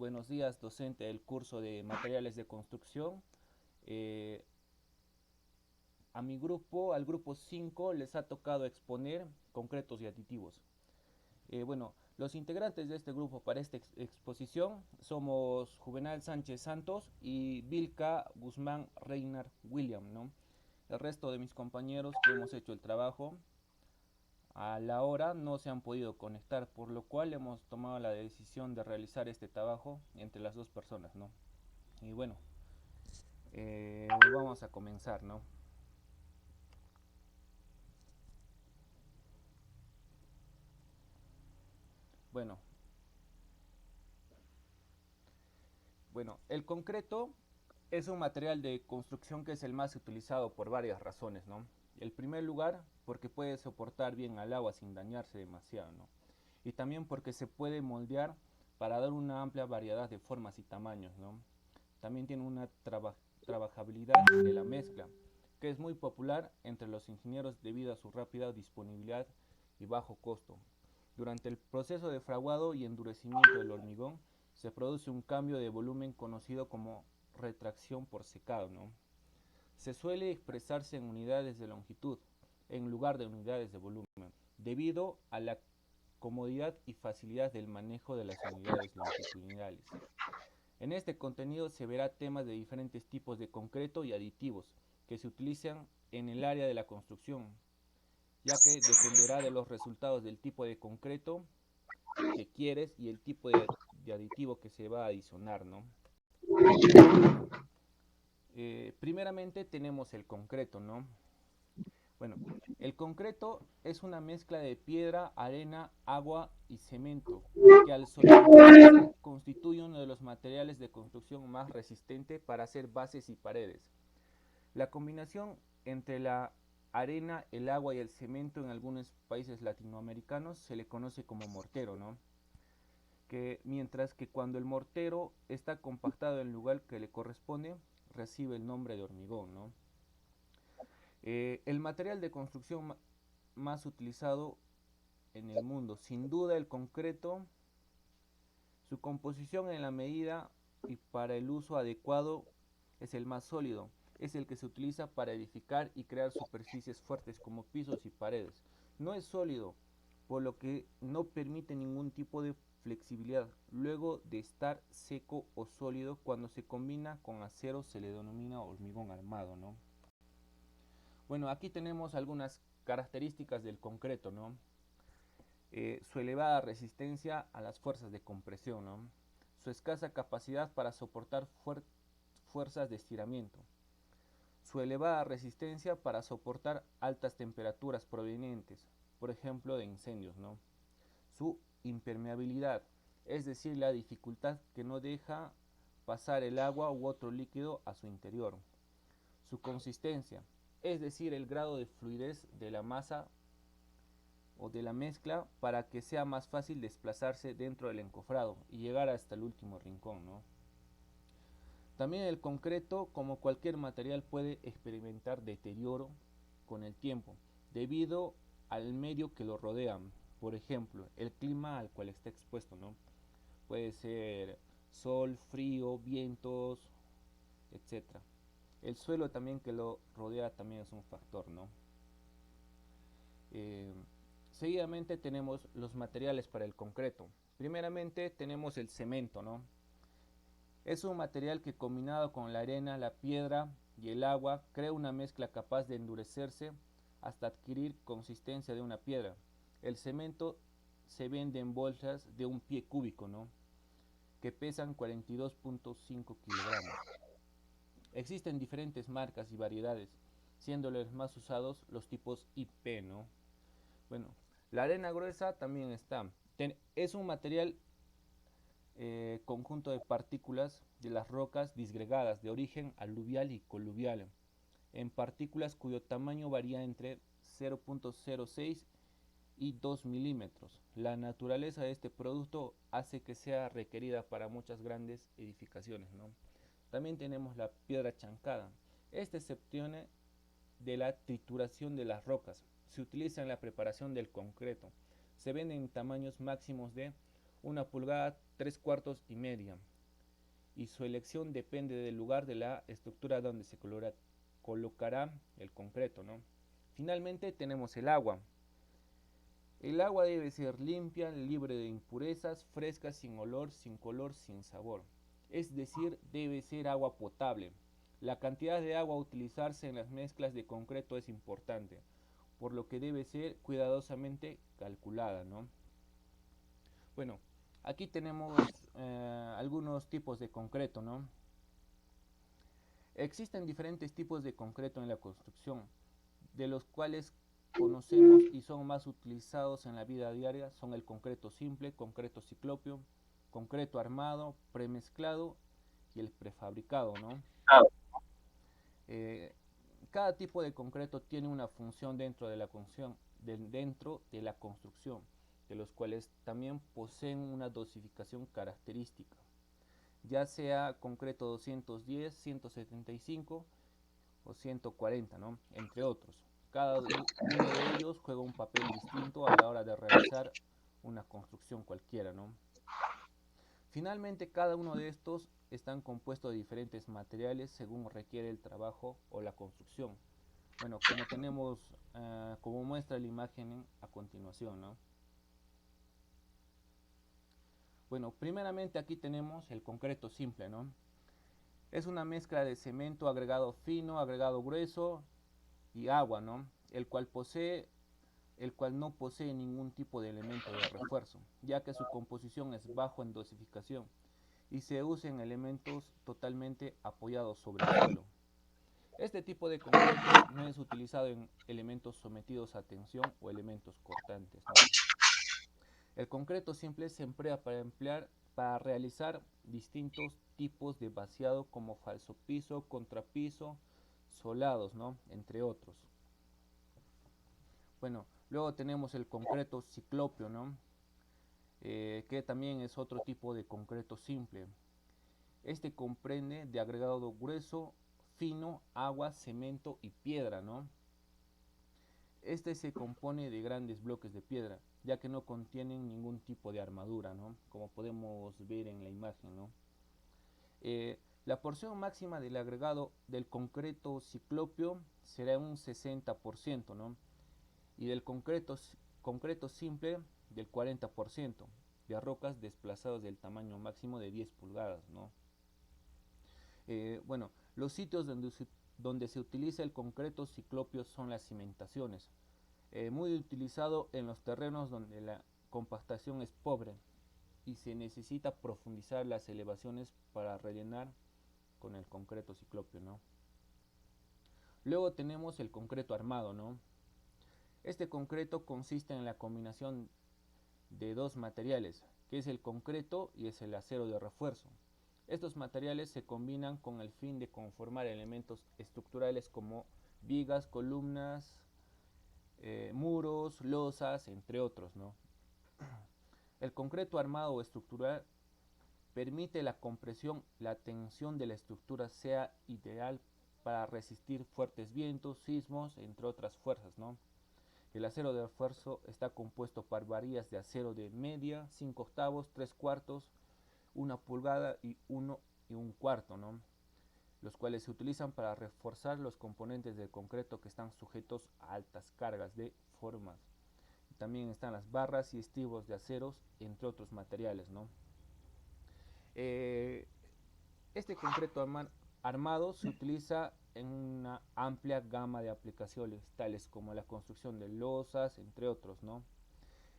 Buenos días, docente del curso de materiales de construcción. Eh, a mi grupo, al grupo 5, les ha tocado exponer concretos y aditivos. Los integrantes de este grupo para esta exposición somos Juvenal Sánchez Santos y Vilca Guzmán Reynard William, ¿no? El resto de mis compañeros que hemos hecho el trabajo a la hora no se han podido conectar, por lo cual hemos tomado la decisión de realizar este trabajo entre las dos personas, ¿no? Y bueno, vamos a comenzar, ¿no? Bueno, el concreto es un material de construcción que es el más utilizado por varias razones, ¿no? En primer lugar, porque puede soportar bien al agua sin dañarse demasiado, ¿no? Y también porque se puede moldear para dar una amplia variedad de formas y tamaños, ¿no? También tiene una trabajabilidad de la mezcla, que es muy popular entre los ingenieros debido a su rápida disponibilidad y bajo costo. Durante el proceso de fraguado y endurecimiento del hormigón se produce un cambio de volumen conocido como retracción por secado, ¿no? Se suele expresarse en unidades de longitud en lugar de unidades de volumen, debido a la comodidad y facilidad del manejo de las unidades longitudinales. En este contenido se verá temas de diferentes tipos de concreto y aditivos que se utilizan en el área de la construcción, ya que dependerá de los resultados del tipo de concreto que quieres y el tipo de aditivo que se va a adicionar, ¿no? Primeramente tenemos el concreto, ¿no? Bueno, el concreto es una mezcla de piedra, arena, agua y cemento, que al solidificarse constituye uno de los materiales de construcción más resistente para hacer bases y paredes. La combinación entre la arena, el agua y el cemento en algunos países latinoamericanos se le conoce como mortero, ¿no? Mientras que cuando el mortero está compactado en el lugar que le corresponde, recibe el nombre de hormigón, ¿no? El material de construcción más utilizado en el mundo, sin duda el concreto, su composición en la medida y para el uso adecuado es el más sólido, es el que se utiliza para edificar y crear superficies fuertes como pisos y paredes. No es sólido, por lo que no permite ningún tipo de flexibilidad. Luego de estar seco o sólido, cuando se combina con acero se le denomina hormigón armado, ¿no? Bueno, aquí tenemos algunas características del concreto, ¿no? Su elevada resistencia a las fuerzas de compresión, ¿no? Su escasa capacidad para soportar fuerzas de estiramiento, su elevada resistencia para soportar altas temperaturas provenientes, por ejemplo, de incendios, ¿no? Su impermeabilidad, es decir, la dificultad que no deja pasar el agua u otro líquido a su interior. Su consistencia, es decir, el grado de fluidez de la masa o de la mezcla para que sea más fácil desplazarse dentro del encofrado y llegar hasta el último rincón, ¿no? También el concreto, como cualquier material, puede experimentar deterioro con el tiempo debido al medio que lo rodea. Por ejemplo, el clima al cual está expuesto, ¿no? Puede ser sol, frío, vientos, etcétera. El suelo también que lo rodea también es un factor, ¿no? Eh, Seguidamente tenemos los materiales para el concreto. Primeramente tenemos el cemento, ¿no? Es un material que combinado con la arena, la piedra y el agua crea una mezcla capaz de endurecerse hasta adquirir consistencia de una piedra. El cemento se vende en bolsas de un pie cúbico, ¿no? Que pesan 42.5 kilogramos. Existen diferentes marcas y variedades, siendo los más usados los tipos IP, ¿no? Bueno, la arena gruesa también está. Es un material conjunto de partículas de las rocas disgregadas de origen aluvial y coluvial, en partículas cuyo tamaño varía entre 0.06 y 2 milímetros. La naturaleza de este producto hace que sea requerida para muchas grandes edificaciones, ¿no? También tenemos la piedra chancada. Este se obtiene de la trituración de las rocas. Se utiliza en la preparación del concreto. Se vende en tamaños máximos de 1 pulgada, 3 cuartos y media. y su elección depende del lugar de la estructura donde se colocará el concreto, ¿no? Finalmente tenemos el agua. El agua debe ser limpia, libre de impurezas, fresca, sin olor, sin color, sin sabor. Es decir, debe ser agua potable. La cantidad de agua a utilizarse en las mezclas de concreto es importante, por lo que debe ser cuidadosamente calculada, ¿no? Bueno, aquí tenemos algunos tipos de concreto, ¿no? Existen diferentes tipos de concreto en la construcción, de los cuales conocemos y son más utilizados en la vida diaria son el concreto simple, concreto ciclopio, concreto armado, premezclado y el prefabricado, ¿no? Eh, Cada tipo de concreto tiene una función dentro de la construcción, de los cuales también poseen una dosificación característica, ya sea concreto 210, 175 o 140, ¿no? Entre otros. Cada uno de ellos juega un papel distinto a la hora de realizar una construcción cualquiera, ¿no? Finalmente, cada uno de estos están compuestos de diferentes materiales según requiere el trabajo o la construcción. Bueno, como tenemos, como muestra la imagen a continuación, ¿no? Bueno, primeramente aquí tenemos el concreto simple, ¿no? Es una mezcla de cemento agregado fino, agregado grueso y agua, ¿no? El cual no posee ningún tipo de elemento de refuerzo, ya que su composición es bajo en dosificación y se usa en elementos totalmente apoyados sobre el suelo. Este tipo de concreto no es utilizado en elementos sometidos a tensión o elementos cortantes, ¿no? El concreto simple se emplea para realizar distintos tipos de vaciado como falso piso, contrapiso, solados, ¿no? Entre otros. Bueno, luego tenemos el concreto ciclopio, ¿no? Que también es otro tipo de concreto simple. Este comprende de agregado grueso, fino, agua, cemento y piedra, ¿no? Este se compone de grandes bloques de piedra, ya que no contienen ningún tipo de armadura, ¿no? Como podemos ver en la imagen, ¿no? La porción máxima del agregado del concreto ciclopio será un 60%, ¿no? Y del concreto simple del 40%, de rocas desplazadas del tamaño máximo de 10 pulgadas, ¿no? Bueno, los sitios donde se utiliza el concreto ciclopio son las cimentaciones, muy utilizado en los terrenos donde la compactación es pobre y se necesita profundizar las elevaciones para rellenar con el concreto ciclopio, ¿no? Luego tenemos el concreto armado, ¿no? Este concreto consiste en la combinación de dos materiales, que es el concreto y es el acero de refuerzo. Estos materiales se combinan con el fin de conformar elementos estructurales como vigas, columnas, muros, losas, entre otros, ¿no? El concreto armado o estructural permite la compresión, la tensión de la estructura sea ideal para resistir fuertes vientos, sismos, entre otras fuerzas, ¿no? El acero de refuerzo está compuesto por varillas de acero de media, 5 octavos, 3 cuartos, 1 pulgada y 1 y 1 cuarto, ¿no? Los cuales se utilizan para reforzar los componentes del concreto que están sujetos a altas cargas de formas. También están las barras y estribos de aceros, entre otros materiales, ¿no? Eh, este concreto armado se utiliza en una amplia gama de aplicaciones, tales como la construcción de losas, entre otros, ¿no?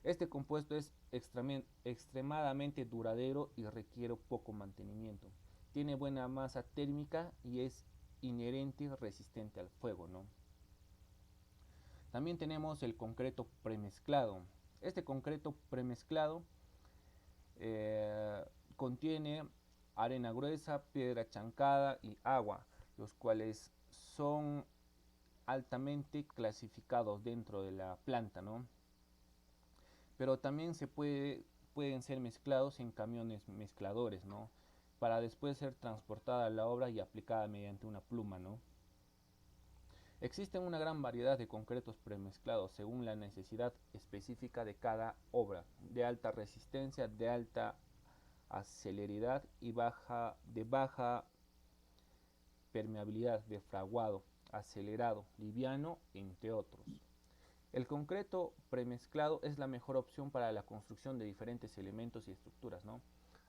Este compuesto es extremadamente duradero y requiere poco mantenimiento. Tiene buena masa térmica y es inherente y resistente al fuego, ¿no? También tenemos el concreto premezclado. Este concreto premezclado eh, contiene arena gruesa, piedra chancada y agua, los cuales son altamente clasificados dentro de la planta, ¿no? Pero también pueden ser mezclados en camiones mezcladores, ¿no? Para después ser transportada a la obra y aplicada mediante una pluma, ¿no? Existen una gran variedad de concretos premezclados según la necesidad específica de cada obra, de alta resistencia, de alta a celeridad y baja permeabilidad, de fraguado, acelerado, liviano, entre otros. El concreto premezclado es la mejor opción para la construcción de diferentes elementos y estructuras, ¿no?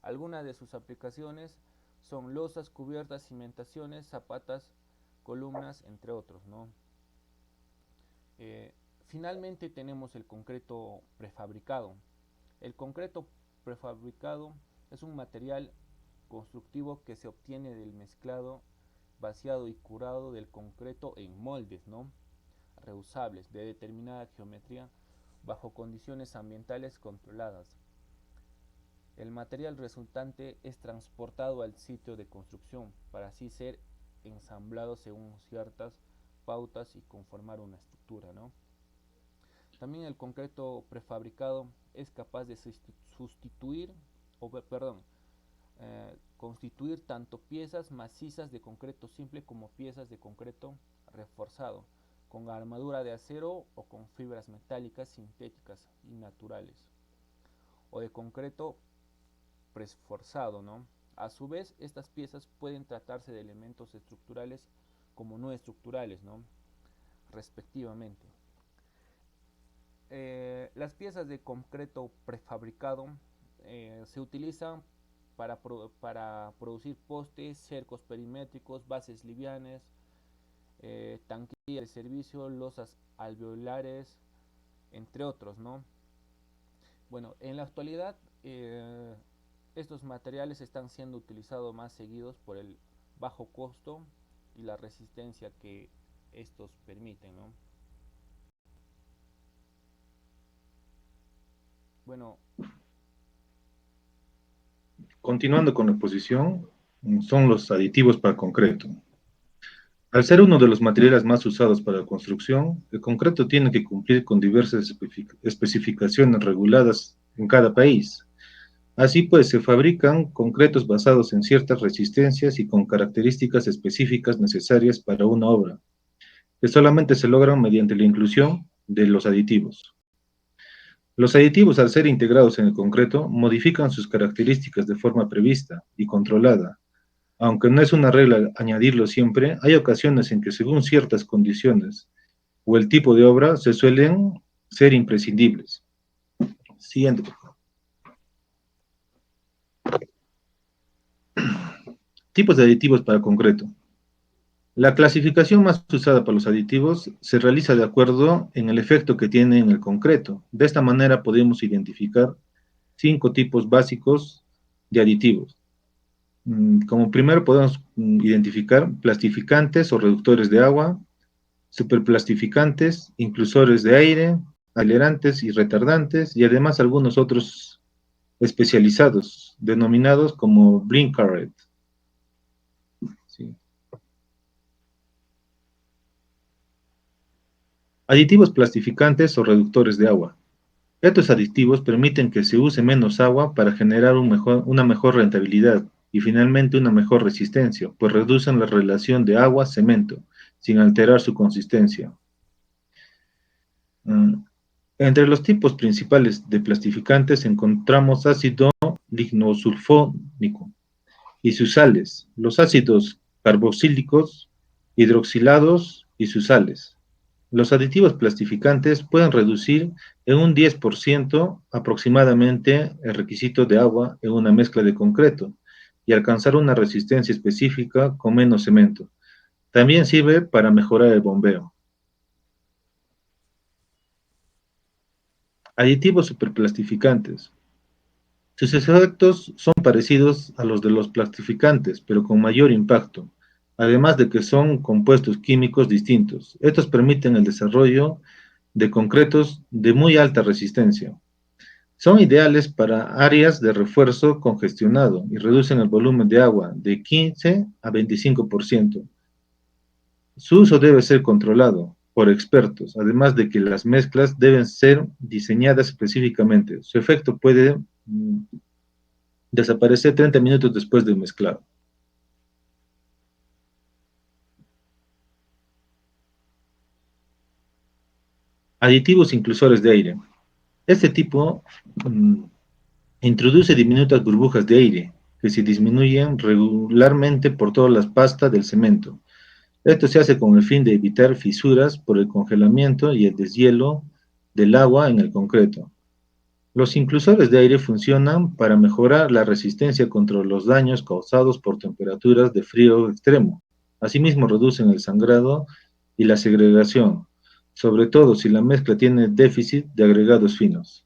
Algunas de sus aplicaciones son losas, cubiertas, cimentaciones, zapatas, columnas, entre otros, ¿no? Eh, Finalmente tenemos el concreto prefabricado. El concreto prefabricado es un material constructivo que se obtiene del mezclado, vaciado y curado del concreto en moldes, ¿no? Reusables de determinada geometría bajo condiciones ambientales controladas. El material resultante es transportado al sitio de construcción para así ser ensamblado según ciertas pautas y conformar una estructura, ¿no? También el concreto prefabricado es capaz de sustituir o perdón, constituir tanto piezas macizas de concreto simple como piezas de concreto reforzado, con armadura de acero o con fibras metálicas sintéticas y naturales, o de concreto preforzado, ¿no? A su vez, estas piezas pueden tratarse de elementos estructurales como no estructurales, ¿no? Respectivamente. Las piezas de concreto prefabricado se utilizan para producir postes, cercos perimétricos, bases livianas, tanquillas de servicio, losas alveolares, entre otros, ¿no? Bueno, en la actualidad estos materiales están siendo utilizados más seguidos por el bajo costo y la resistencia que estos permiten, ¿no? Bueno, Continuando con la exposición, son los aditivos para concreto. Al ser uno de los materiales más usados para la construcción, el concreto tiene que cumplir con diversas especificaciones reguladas en cada país. Así pues, se fabrican concretos basados en ciertas resistencias y con características específicas necesarias para una obra, que solamente se logran mediante la inclusión de los aditivos. Los aditivos, al ser integrados en el concreto, modifican sus características de forma prevista y controlada. Aunque no es una regla añadirlo siempre, hay ocasiones en que según ciertas condiciones o el tipo de obra se suelen ser imprescindibles. Siguiente, por favor. Tipos de aditivos para concreto. La clasificación más usada para los aditivos se realiza de acuerdo en el efecto que tiene en el concreto. De esta manera podemos identificar 5 tipos básicos de aditivos. Como primero podemos identificar plastificantes o reductores de agua, superplastificantes, inclusores de aire, acelerantes y retardantes, y además algunos otros especializados, denominados como Brinkaret. ¿Sí? Aditivos plastificantes o reductores de agua. Estos aditivos permiten que se use menos agua para generar una mejor rentabilidad y finalmente una mejor resistencia, pues reducen la relación de agua-cemento, sin alterar su consistencia. Entre los tipos principales de plastificantes encontramos ácido lignosulfónico y sus sales, los ácidos carboxílicos, hidroxilados y sus sales. Los aditivos plastificantes pueden reducir en un 10% aproximadamente el requisito de agua en una mezcla de concreto y alcanzar una resistencia específica con menos cemento. También sirve para mejorar el bombeo. Aditivos superplastificantes. Sus efectos son parecidos a los de los plastificantes, pero con mayor impacto, además de que son compuestos químicos distintos. Estos permiten el desarrollo de concretos de muy alta resistencia. Son ideales para áreas de refuerzo congestionado y reducen el volumen de agua de 15 a 25%. Su uso debe ser controlado por expertos, además de que las mezclas deben ser diseñadas específicamente. Su efecto puede desaparecer 30 minutos después del mezclado. Aditivos inclusores de aire. Este tipo Introduce diminutas burbujas de aire que se disminuyen regularmente por todas las pastas del cemento. Esto se hace con el fin de evitar fisuras por el congelamiento y el deshielo del agua en el concreto. Los inclusores de aire funcionan para mejorar la resistencia contra los daños causados por temperaturas de frío extremo. Asimismo, reducen el sangrado y la segregación, sobre todo si la mezcla tiene déficit de agregados finos.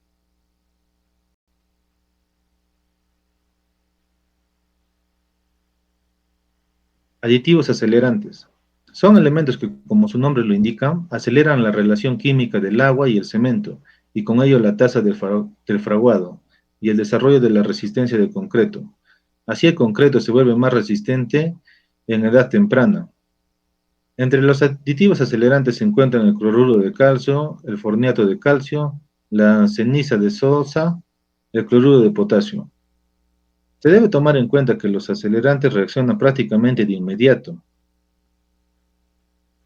Aditivos acelerantes. Son elementos que, como su nombre lo indica, aceleran la relación química del agua y el cemento, y con ello la tasa del fraguado y el desarrollo de la resistencia del concreto. Así el concreto se vuelve más resistente en edad temprana. Entre los aditivos acelerantes se encuentran el cloruro de calcio, el forniato de calcio, la ceniza de sosa, el cloruro de potasio. Se debe tomar en cuenta que los acelerantes reaccionan prácticamente de inmediato.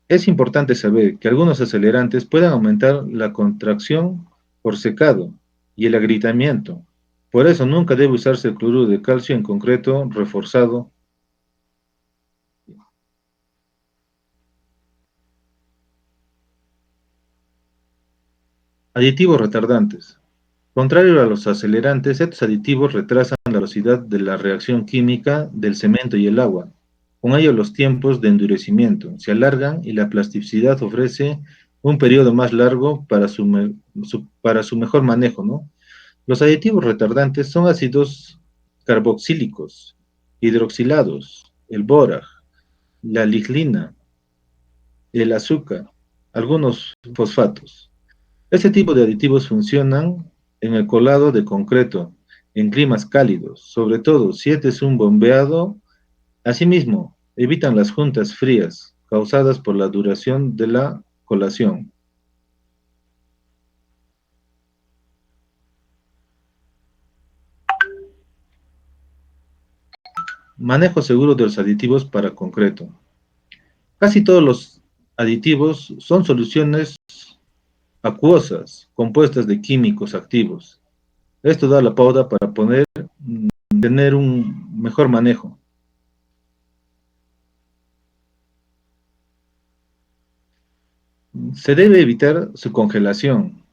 Es importante saber que algunos acelerantes pueden aumentar la contracción por secado y el agrietamiento. Por eso nunca debe usarse el cloruro de calcio en concreto reforzado. Aditivos retardantes. Contrario a los acelerantes, estos aditivos retrasan la velocidad de la reacción química del cemento y el agua. Con ello, los tiempos de endurecimiento se alargan y la plasticidad ofrece un periodo más largo para su mejor manejo, ¿no? Los aditivos retardantes son ácidos carboxílicos, hidroxilados, el bóraj, la lignina, el azúcar, algunos fosfatos. Este tipo de aditivos funcionan en el colado de concreto en climas cálidos, sobre todo si este es un bombeado. Asimismo, evitan las juntas frías causadas por la duración de la colación. Manejo seguro de los aditivos para concreto. Casi todos los aditivos son soluciones acuosas compuestas de químicos activos. Esto da la pauta para tener un mejor manejo. Se debe evitar su congelación.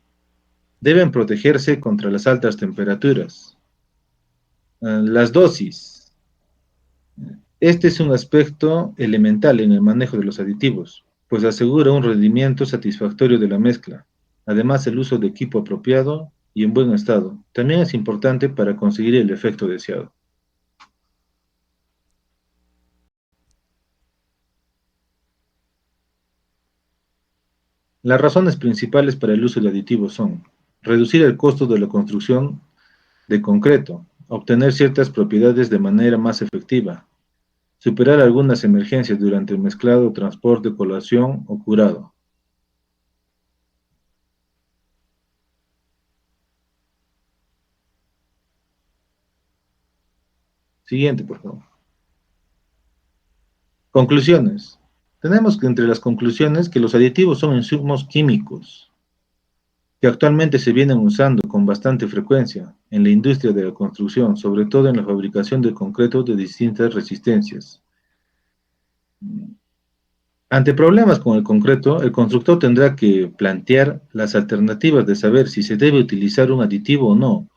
Deben protegerse contra las altas temperaturas. Las dosis. Este es un aspecto elemental en el manejo de los aditivos, pues asegura un rendimiento satisfactorio de la mezcla. Además, el uso de equipo apropiado y en buen estado también es importante para conseguir el efecto deseado. Las razones principales para el uso de aditivos son reducir el costo de la construcción de concreto, obtener ciertas propiedades de manera más efectiva, superar algunas emergencias durante el mezclado, transporte, colación o curado. Siguiente, por favor. Conclusiones. Tenemos que entre las conclusiones que los aditivos son insumos químicos que actualmente se vienen usando con bastante frecuencia en la industria de la construcción, sobre todo en la fabricación de concreto de distintas resistencias. Ante problemas con el concreto, el constructor tendrá que plantear las alternativas de saber si se debe utilizar un aditivo o no.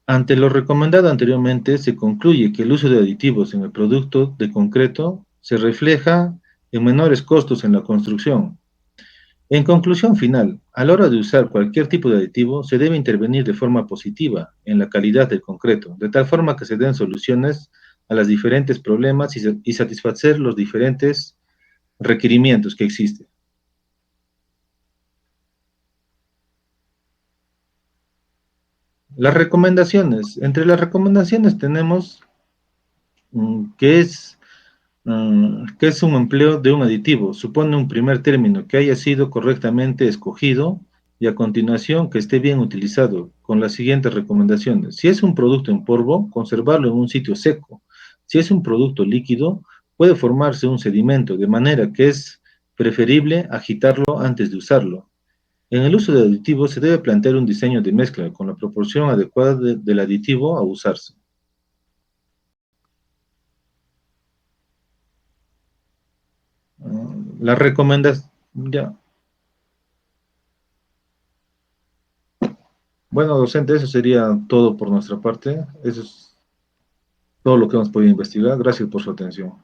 Ante lo recomendado anteriormente, se concluye que el uso de aditivos en el producto de concreto se refleja en menores costos en la construcción. En conclusión final, a la hora de usar cualquier tipo de aditivo, se debe intervenir de forma positiva en la calidad del concreto, de tal forma que se den soluciones a los diferentes problemas y satisfacer los diferentes requerimientos que existen. Las recomendaciones. Entre las recomendaciones tenemos que que es un empleo de un aditivo. Supone un primer término que haya sido correctamente escogido y a continuación que esté bien utilizado, con las siguientes recomendaciones. Si es un producto en polvo, conservarlo en un sitio seco. Si es un producto líquido, puede formarse un sedimento, de manera que es preferible agitarlo antes de usarlo. En el uso de aditivos se debe plantear un diseño de mezcla con la proporción adecuada del aditivo a usarse. La recomendación, ya. Bueno, docente, eso sería todo por nuestra parte. Eso es todo lo que hemos podido investigar. Gracias por su atención.